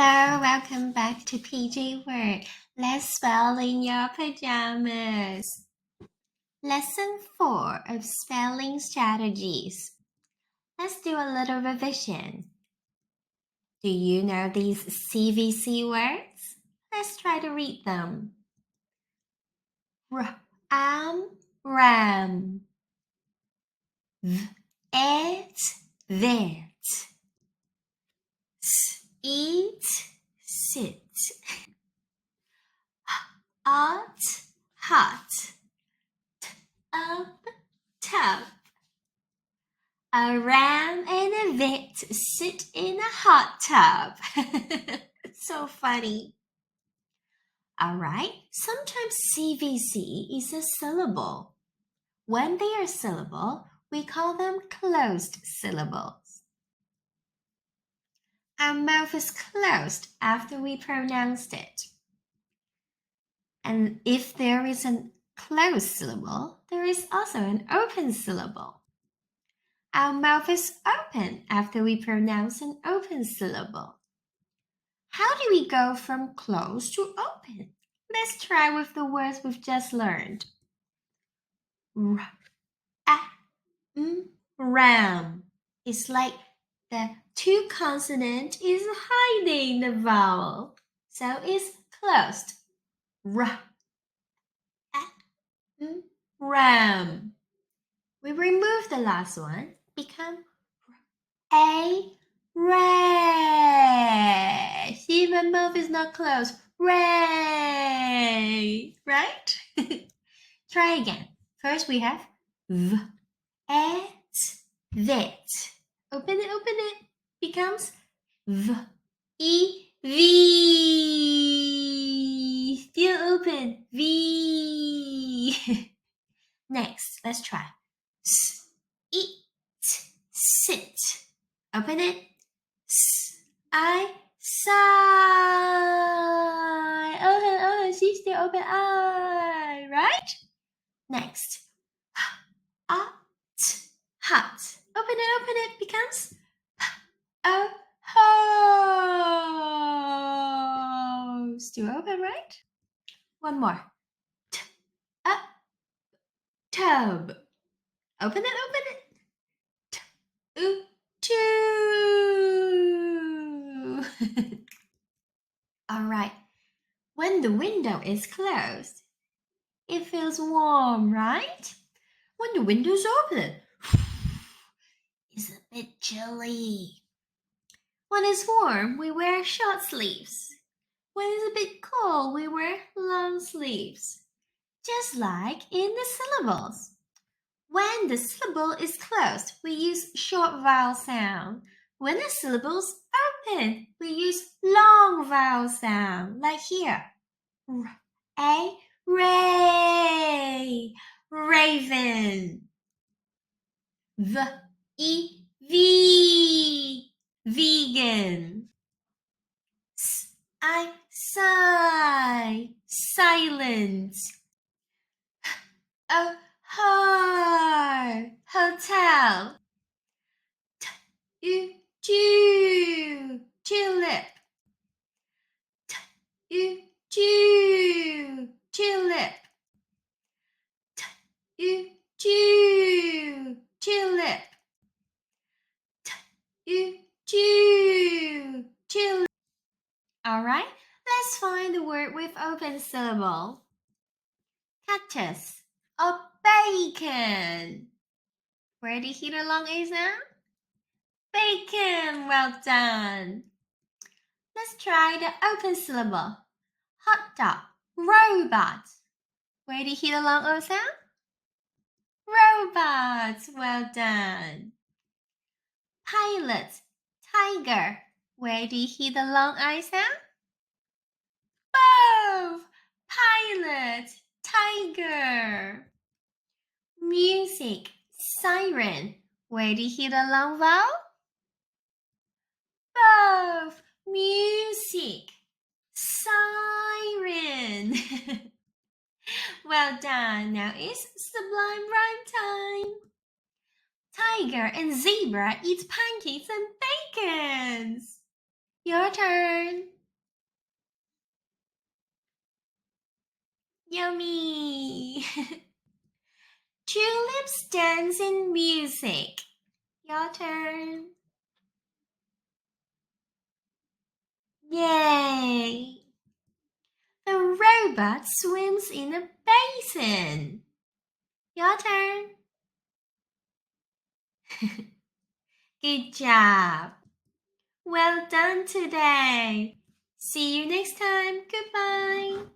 Hello, welcome back to PJ Word. Let's spell in your pajamas. Lesson 4 of spelling strategies. Let's do a little revision. Do you know these CVC words? Let's try to read them. Ram. It, that. Eat, sit. Hot, up, tub. A ram and a vet sit in a hot tub. So funny. Alright, sometimes CVC is a syllable. When they are syllable, we call them closed syllables. Our mouth is closed after we pronounced it. And if there is a closed syllable, there is also an open syllable. Our mouth is open after we pronounce an open syllable. How do we go from closed to open? Let's try with the words we've just learned. Ram. It's like the two consonant is hiding the vowel. So it's closed. Ram. We remove the last one, become ray. See, my mouth is not closed. Ray. Right? Try again. First we have that. Open it. Becomes v. Still open. V. Next, let's try. Eat, sit. Open it. Sigh. Open. See, still open. I. Right? Next. Hot. Open it. Becomes ho. Still open, right? One more. Tub. Open it. Two. All right. When the window is closed, it feels warm, right? When the window's open, it's a bit chilly. When it's warm, we wear short sleeves. When it's a bit cold, we wear long sleeves. Just like in the syllables. When the syllable is closed, we use short vowel sound. When the syllable's open, we use long vowel sound, like here. Ray, raven. Vegan. Sigh, silence. Hotel. Tulip. Tulip. Tulip. Tulip. All right, let's find the word with open syllable. Cactus or bacon. Where did you hear the long A sound? Bacon, well done. Let's try the open syllable. Hot dog, robot. Where did you hear the long O sound? Robot, well done. Pilot, tiger. Where did you hear the long I sound? Both. Pilot, tiger. Music, siren. Where did you hear the long vowel? Both. Music, siren. Well done. Now it's sublime rhyme time. Tiger and zebra eat pancakes and bacons. Your turn. Yummy. Tulips dance in music. Your turn. Yay. The robot swims in a basin. Your turn. Good job. Well done today. See you next time. Goodbye.